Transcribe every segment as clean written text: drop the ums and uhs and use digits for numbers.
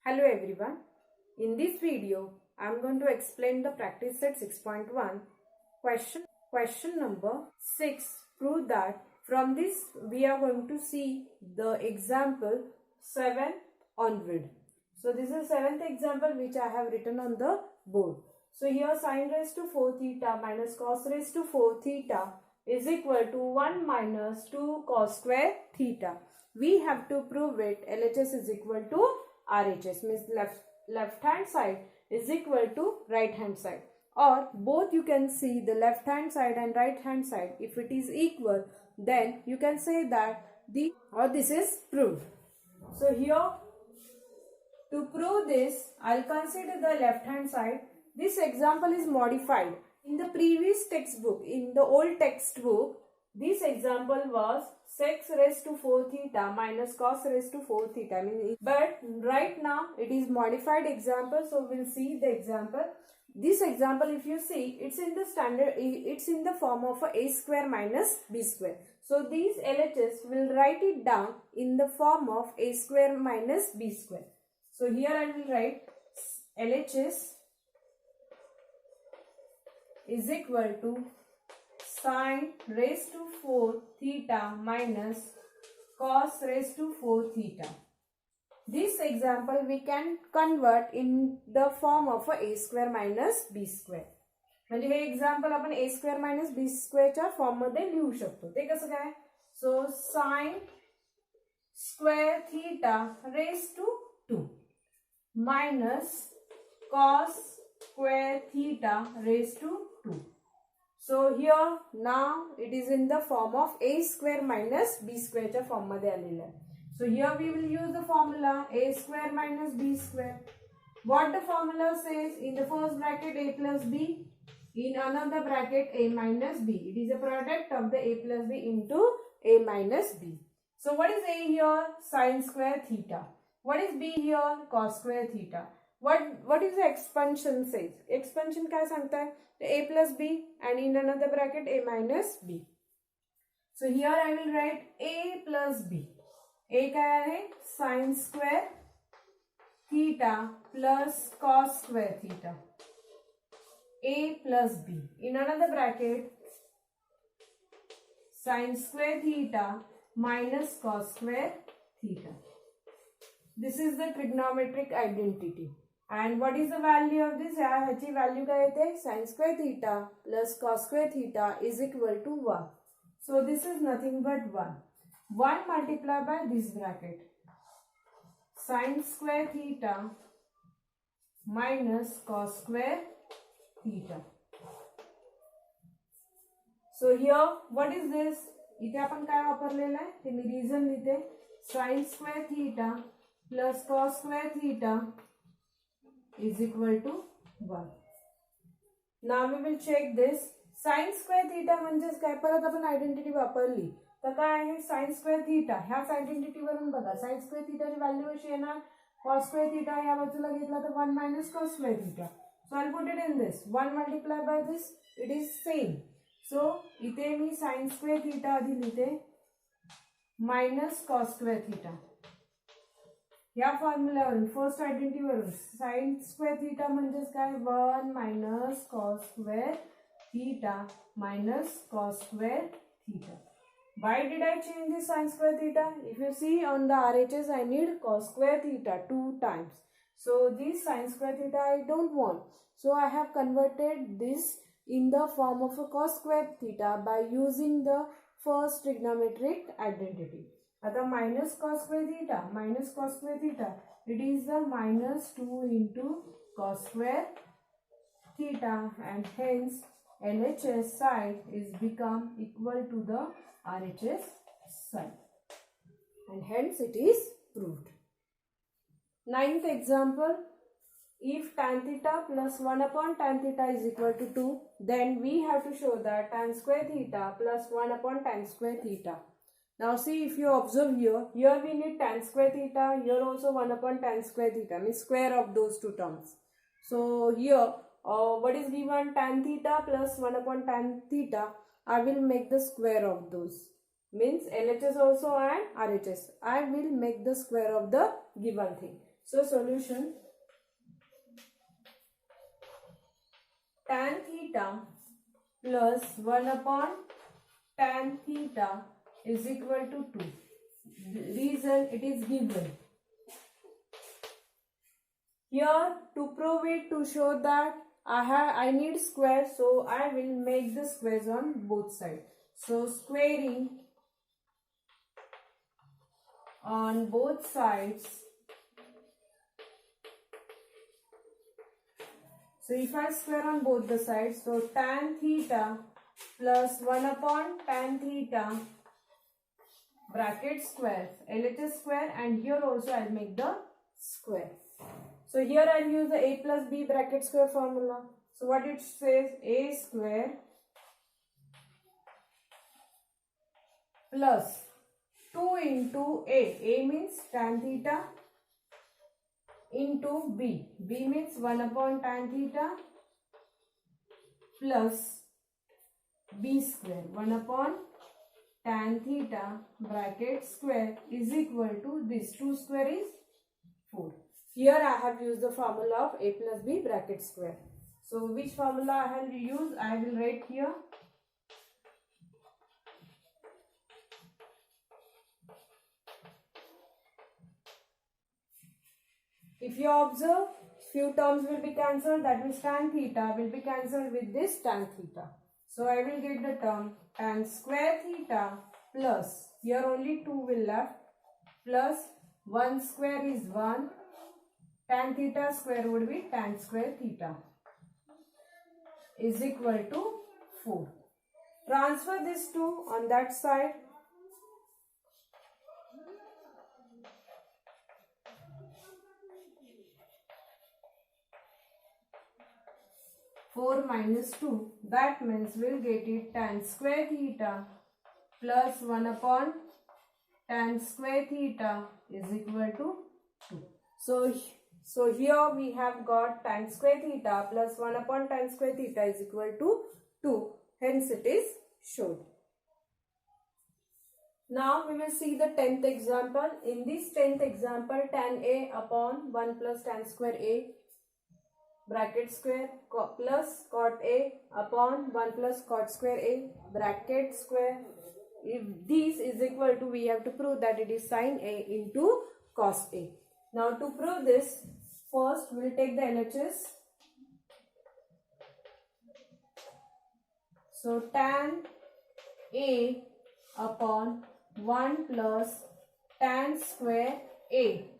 Hello everyone. In this video, I am going to explain the practice set 6.1 question number 6. Prove that from this we are going to see the example 7 onward. So this is 7th example which I have written on the board. So here sin raised to 4 theta minus cos raised to 4 theta is equal to 1 minus 2 cos square theta. We have to prove it. LHS is equal to RHS, means left hand side is equal to right hand side, or both you can see the left hand side and right hand side. If it is equal, then you can say that this is proved. So here to prove this, I'll consider the left hand side. This example is modified. In the previous textbook, in the old textbook, this example was sec raised to 4 theta minus cos raised to 4 theta. But right now it is modified example. So we'll see the example. This example, if you see, it's in the standard, it's in the form of a square minus b square. So these LHS will write it down in the form of a square minus b square. So here I will write LHS is equal to sin raised to 4 theta minus cos raised to 4 theta. This example we can convert in the form of a square minus b square. म्हणजे हे example आपण a square minus b square च्या form मध्ये लिहू शकतो. ते कसं काय? So sin square theta raised to 2 minus cos square theta raised to 2. So here now it is in the form of a square minus b square च्या form मध्ये आलेला आहे. So here we will use the formula a square minus b square. What the formula says? In the first bracket a plus b, in another bracket a minus b. It is a product of the a plus b into a minus b. So what is a here? Sin square theta. What is b here? Cos square theta. What is the expansion says? Expansion काय सांगताय? A plus b and in another bracket a minus b. So here I will write a plus b. A काय आहे? Sin square theta plus cos square theta. A plus b. In another bracket sin square theta minus cos square theta. This is the trigonometric identity. And what is the value of this? ह्याची value काय येते? Sin square theta plus cos square theta is equal to 1. So this is nothing but 1. 1 multiplied by this bracket. Sin square theta minus cos square theta. So here what is this? इथे आपण काय वापरलेलं आहे? ते मी reason लिहिते. Sin square theta plus cos square theta is equal to 1. Now we will check this. Sin square theta म्हणजेच काय? परत आपण आयडेंटिटी वापरली तर काय आहे? sin square theta ह्याच आयडेंटिटी वरून बघा. sin square theta ची व्हॅल्यू कशी येणार? cos square theta या बाजूला घेतला तर 1 minus cos square theta. So I'll put it in this. 1 multiplied by this, it is same. So इथे मी sin square theta आधी लिहिते minus cos square theta. या फॉर्म्युलावरून फर्स्ट आयडेंटिटी वरून sin square theta म्हणजेच काय? 1 minus cos square theta minus cos square theta. Why did I change this sin square theta? If you see on the RHS, I need cos square theta 2 times. So this sin square theta I don't want. So I have converted this in the form of a cos square theta by using the first trigonometric identity. आता minus cos square theta, it is the minus 2 into cos square theta, and hence LHS side is become equal to the RHS side, and hence it is proved. 9th example, if tan theta plus 1 upon tan theta is equal to 2, then we have to show that tan square theta plus 1 upon tan square theta. Now see, if you observe here we need tan square theta, here also 1 upon tan square theta, means square of those two terms. So here what is given? Tan theta plus 1 upon tan theta. I will make the square of those, means LHS also and RHS. I will make the square of the given thing. So solution, tan theta plus 1 upon tan theta is equal to 2. Reason, it is given. Here to prove it, to show that I need square, so I will make the squares on both sides. So squaring on both sides. So if I square on both the sides, so tan theta plus 1 upon tan theta bracket square, LHS square, and here also I'll make the square. So here I'll use the a plus b bracket square formula. So what it says, a square plus 2 into a means tan theta, into b means 1 upon tan theta plus b square, 1 upon tan theta bracket square is equal to this 2 square is 4. Here I have used the formula of a plus b bracket square. So which formula I will use, I will write here. If you observe, few terms will be cancelled, that means tan theta will be cancelled with this tan theta. So I will get the term tan square theta plus, here only 2 will left, plus 1 square is 1, tan theta square would be tan square theta is equal to 4. Transfer this 2 on that side. 4 minus 2, that means we'll get it tan square theta plus 1 upon tan square theta is equal to 2. So here we have got tan square theta plus 1 upon tan square theta is equal to 2. Hence it is shown. Now we will see the 10th example. In this 10th example, tan A upon 1 plus tan square A bracket square plus cot A upon 1 plus cot square A bracket square. If this is equal to, we have to prove that it is sin A into cos A. Now to prove this, first we will take the LHS. So tan A upon 1 plus tan square A.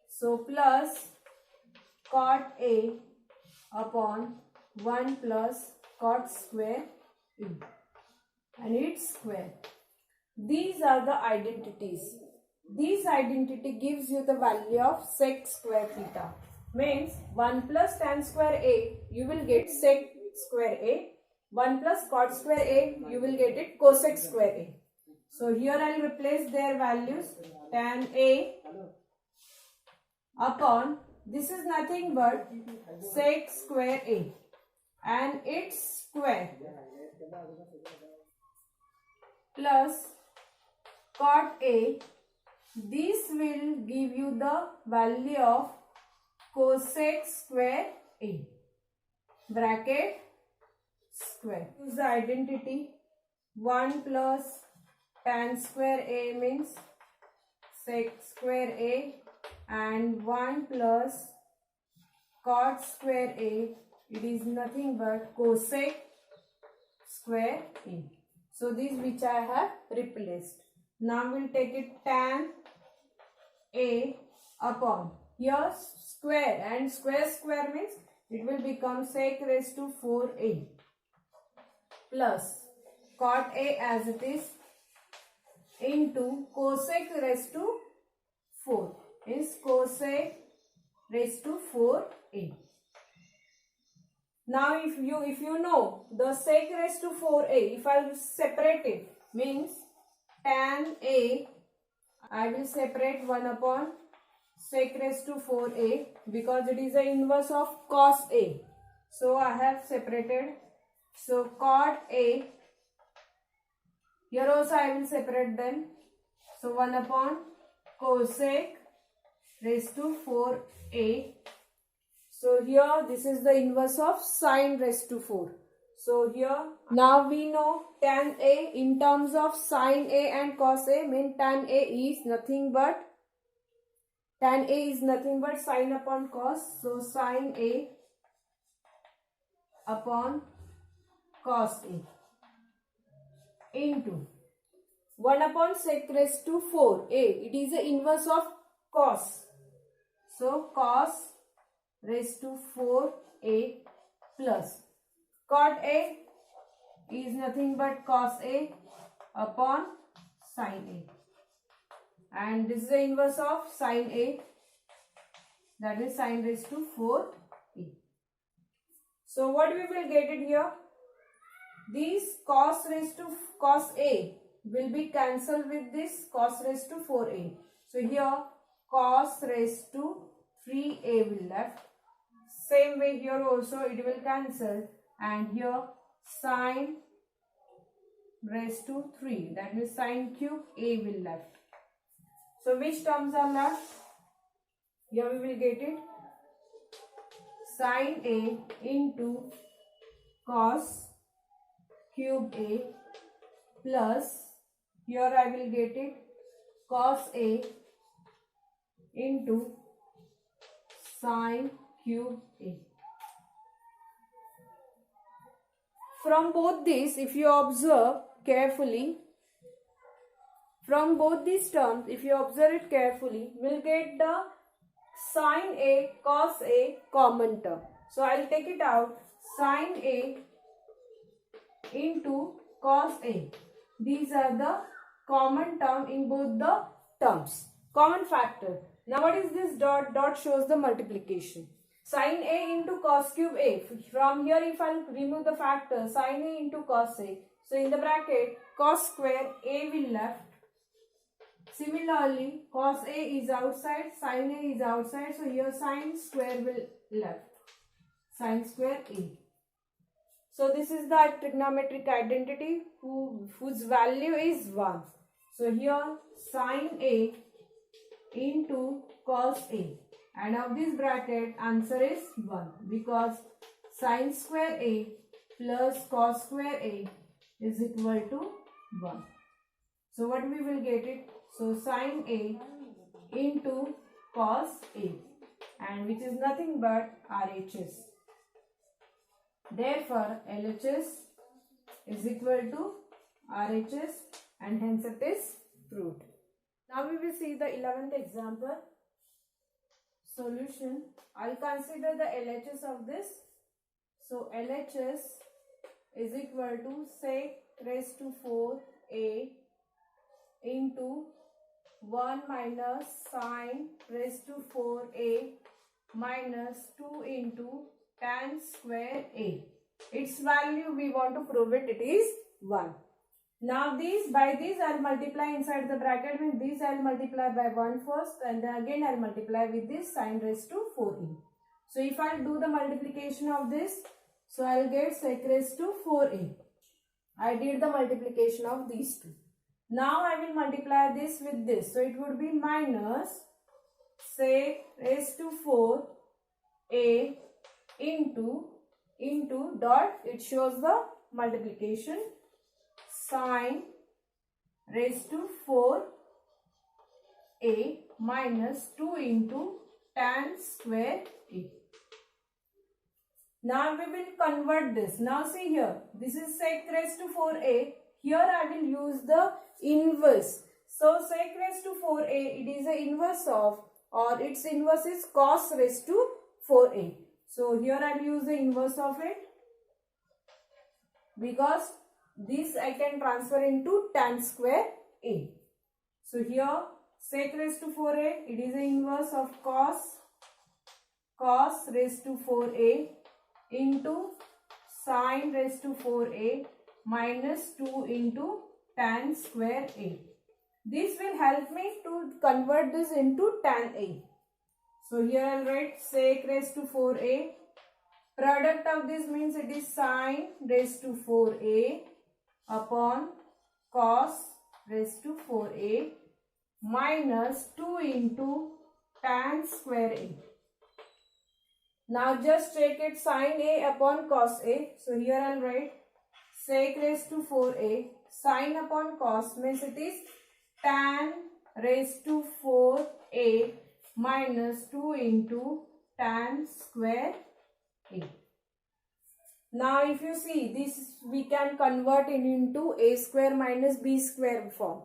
So plus cot A upon 1 plus cot square A and its square. These are the identities. This identity gives you the value of sec square theta. Means 1 plus tan square A, you will get sec square A. 1 plus cot square A, you will get it cosec square A. So here I will replace their values. Tan A upon, this is nothing but sec square A and its square plus cot A. This will give you the value of cosec square A bracket square. Use the identity. 1 plus tan square A means sec square A and 1 plus cot square A, it is nothing but cosec square A. So these which I have replaced. Now we'll take it tan A upon, here square and square means it will become sec raised to 4A plus cot A as it is into cosec raised to 4 is cosec raised to 4A. Now if you know the sec raised to 4A, if I will separate it, means tan A, I will separate 1 upon sec raised to 4A because it is the inverse of cos A. So I have separated. So cot A, here also I will separate them. So 1 upon cosec raised to 4a. So here this is the inverse of sine raised to 4. So here now we know tan a in terms of sine a and cos a mean tan a is nothing but sine upon cos. So sine a upon cos a into 1 upon sec raised to 4a. It is the inverse of cos. So cos raised to 4a plus cot a is nothing but cos a upon sine a. And this is the inverse of sine a, that is sine raised to 4a. So what we will get it here? This cos raised to cos a will be cancelled with this cos raised to 4a. So here cos raised to 3a will left. Same way here also it will cancel, and here sine raised to 3, that means sine cube a will left. So which terms are left? Here we will get it sine a into cos cube a plus here I will get it cos a into sine cube a. From both these, if you observe carefully, from both these terms, if you observe it carefully, we'll get the sine a cos a common term. So I'll take it out, sine a into cos a. These are the common term in both the terms, common factor. Now what is this dot? Dot shows the multiplication. Sine a into cos cube a. From here if I'll remove the factor sine a into cos a. So in the bracket cos square a will left. Similarly cos a is outside, sine a is outside. So here sine square will left. Sine square a. So this is the trigonometric identity whose value is 1. So here sine a into cos a, and of this bracket answer is 1 because sine square a plus cos square a is equal to 1. So what we will get it? So sine a into cos a, and which is nothing but RHS. Therefore LHS is equal to RHS, and hence it is proved. Now we will see the 11th example. Solution. I'll consider the LHS of this. So LHS is equal to sec raised to 4a into 1 minus sine raised to 4a minus 2 into tan square a. Its value we want to prove it, it is 1. Now these, by these I'll multiply inside the bracket, means these I'll multiply by 1 first, and then again I'll multiply with this sine raised to 4a. So if I'll do the multiplication of this, so I'll get sec raised to 4a. I did the multiplication of these two. Now I will multiply this with this. So it would be minus sec raised to 4a into dot, it shows the multiplication, sine raised to 4a minus 2 into tan square a. Now we will convert this. Now see here, this is sec raised to 4a. Here I will use the inverse. So sec raised to 4a, it is the inverse of, or its inverse is cos raised to 4a. So here I will use the inverse of it, because this I can transfer into tan square a. So here sec raised to 4a, it is the inverse of cos raised to 4a into sine raised to 4a minus 2 into tan square a. This will help me to convert this into tan a. So here I will write sec raised to 4a. Product of this means it is sine raised to 4a upon cos raised to 4a minus 2 into tan square A. Now just take it sin A upon cos A. So here I'll write sec raised to 4A. Sin upon cos means it is tan raised to 4A minus 2 into tan square A. Now if you see this, we can convert it into a square minus b square form.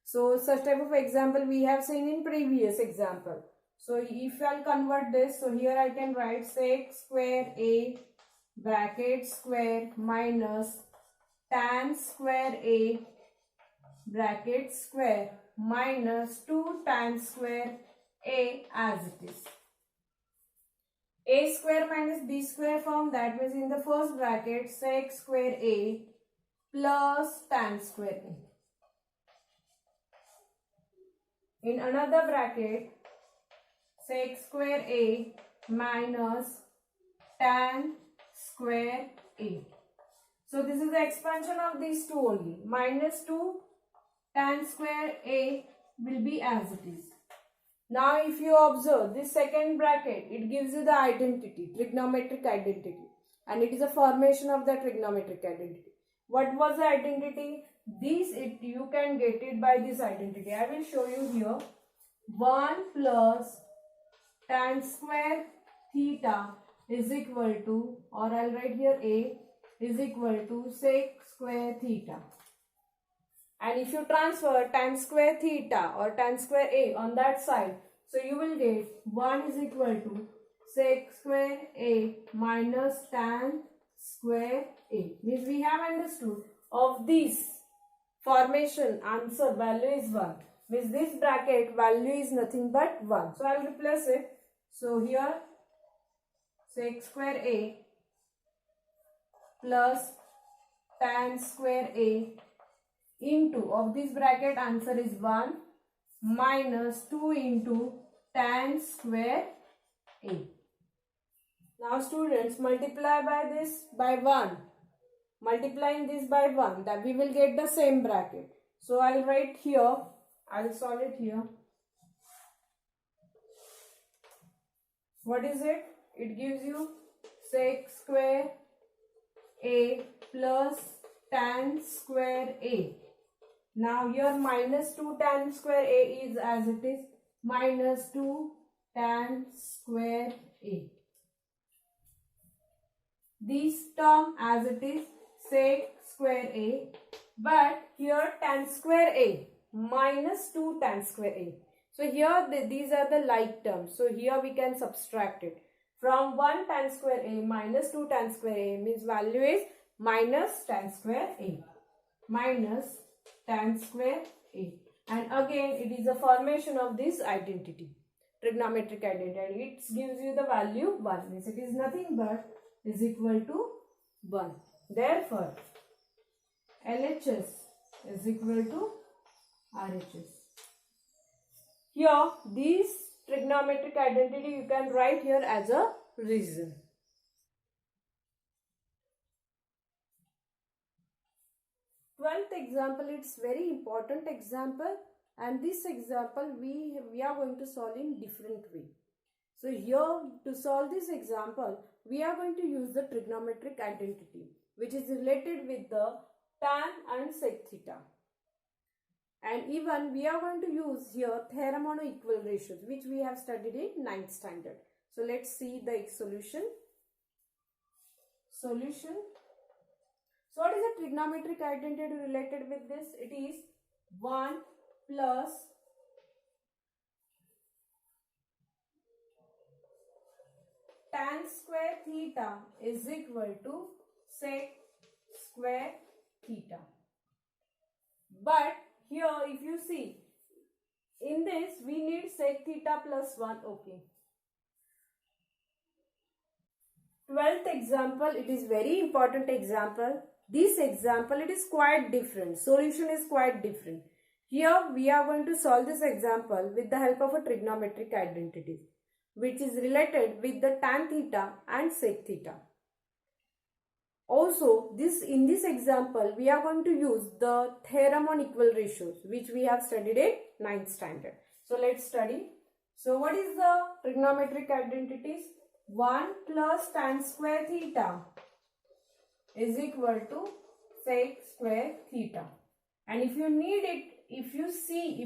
So such type of example we have seen in previous example. So if I'll convert this, so here I can write sec square A bracket square minus tan square A bracket square minus 2 tan square A as it is. A square minus b square form, that means in the first bracket sec square A plus tan square A. In another bracket sec square A minus tan square A. So this is the expansion of these two only. Minus 2 tan square A will be as it is. Now if you observe this second bracket, it gives you the identity, trigonometric identity, and it is a formation of the trigonometric identity. What was the identity? You can get it by this identity. I will show you here. 1 plus tan square theta is equal to, or I'll write here A is equal to sec square theta. And if you transfer tan square theta or tan square A on that side, so you will get 1 is equal to sec square A minus tan square A. Means we have understood of this formation answer value is 1. Means this bracket value is nothing but 1. So I will replace it. So here sec square A plus tan square A into, of this bracket answer is 1, minus 2 into tan square A. Now students, multiply by this by 1. Multiplying this by 1, that we will get the same bracket. So I'll write here, I'll solve it here. What is it? It gives you sec square A plus tan square A. Now here minus 2 tan square A is as it is, minus 2 tan square A. This term as it is sec square A, but here tan square A minus 2 tan square A. So here these are the like terms. So here we can subtract it. From 1 tan square A minus 2 tan square A means value is minus tan square A. Minus tan square A. And again it is a formation of this identity, trigonometric identity. It gives you the value 1. Means it is nothing but is equal to 1. Therefore, LHS is equal to RHS. Here, this trigonometric identity you can write here as a reason. 12th example, it's very important example, and this example we are going to solve in different way. So here to solve this example, we are going to use the trigonometric identity, which is related with the tan and sec theta. And even we are going to use here theorem on equal ratios, which we have studied in 9th standard. So let's see the solution. Solution. So what is the trigonometric identity related with this? It is 1 plus tan square theta is equal to sec square theta. But here if you see, in this we need sec theta plus 1. Okay. 12th example, it is very important example. This example, it is quite different. Solution is quite different. Here we are going to solve this example with the help of a trigonometric identity, which is related with the tan theta and sec theta. Also, in this example, we are going to use the theorem on equal ratios, which we have studied in 9th standard. So let's study. So what is the trigonometric identities? 1 plus tan square theta is equal to sec square theta. And if you need it, if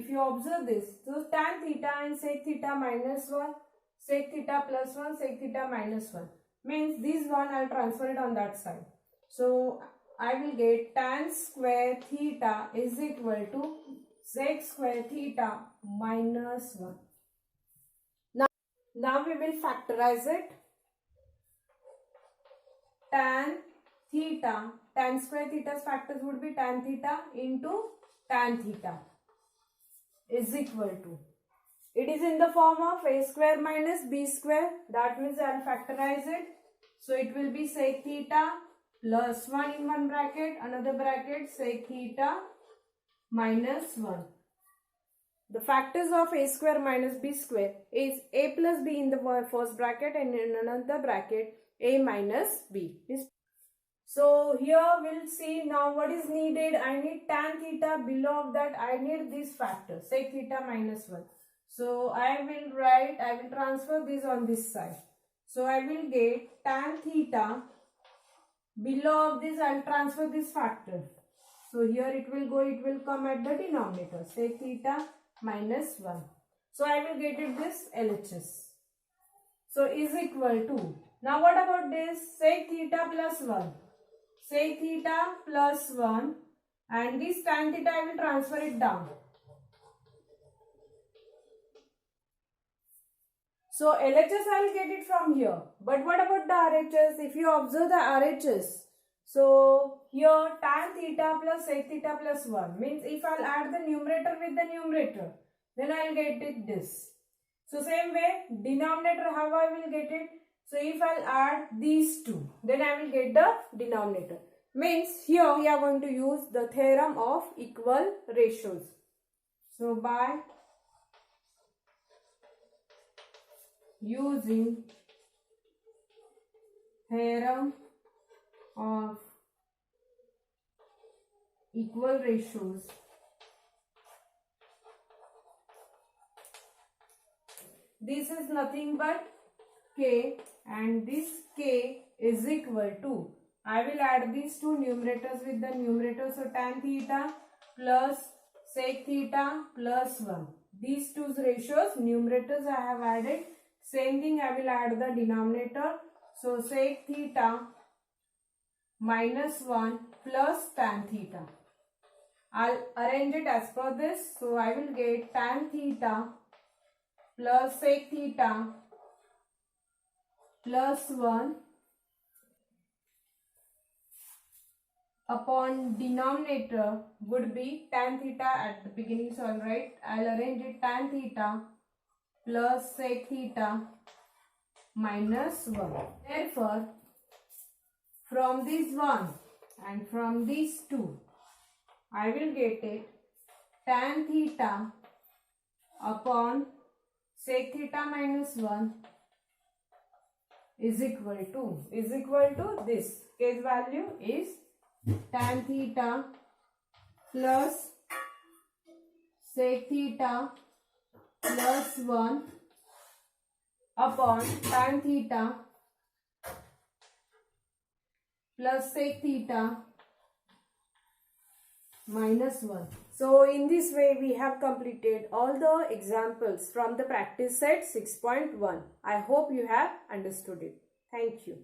you observe this, so tan theta and sec theta minus 1, sec theta plus 1, sec theta minus 1. Means this one I'll transfer it on that side. So I will get tan square theta is equal to sec square theta minus 1. Now we will factorize it. Tan theta, tan square theta's factors would be tan theta into tan theta is equal to, it is in the form of a square minus b square. That means I will factorize it. So it will be sec theta plus 1 in one bracket, another bracket sec theta minus 1. The factors of a square minus b square is a plus b in the first bracket and in another bracket a minus b. So here we'll see now what is needed. I need tan theta, below of that I need this factor sec theta minus 1. So I will transfer this on this side. So I will get tan theta, below of this I will transfer this factor. So here it will come at the denominator sec theta minus 1. So I will get it this LHS. So is equal to, now what about this sec theta plus 1? Sec theta plus 1 and this tan theta I will transfer it down. So LHS I will get it from here. But what about the RHS? If you observe the RHS, so here tan theta plus sec theta plus 1 means if I will add the numerator with the numerator, then I will get it this. So same way denominator, how I will get it? So if I will add these two, then I will get the denominator. Means here we are going to use the theorem of equal ratios. So by using theorem of equal ratios, this is nothing but k and this k is equal to, I will add these two numerators with the numerator. So tan theta plus sec theta plus 1. These two ratios, numerators I have added. Same thing I will add the denominator. So sec theta minus 1 plus tan theta. I'll arrange it as per this. So I will get tan theta plus sec theta plus 1 upon denominator would be tan theta at the beginning. So I'll arrange it tan theta plus sec theta minus 1. Therefore, from this 1 and from these 2, I will get it tan theta upon sec theta minus 1 is equal to this. Case value is tan theta plus sec theta plus 1 upon tan theta plus sec theta minus 1. So in this way we have completed all the examples from the practice set 6.1. I hope you have understood it. Thank you.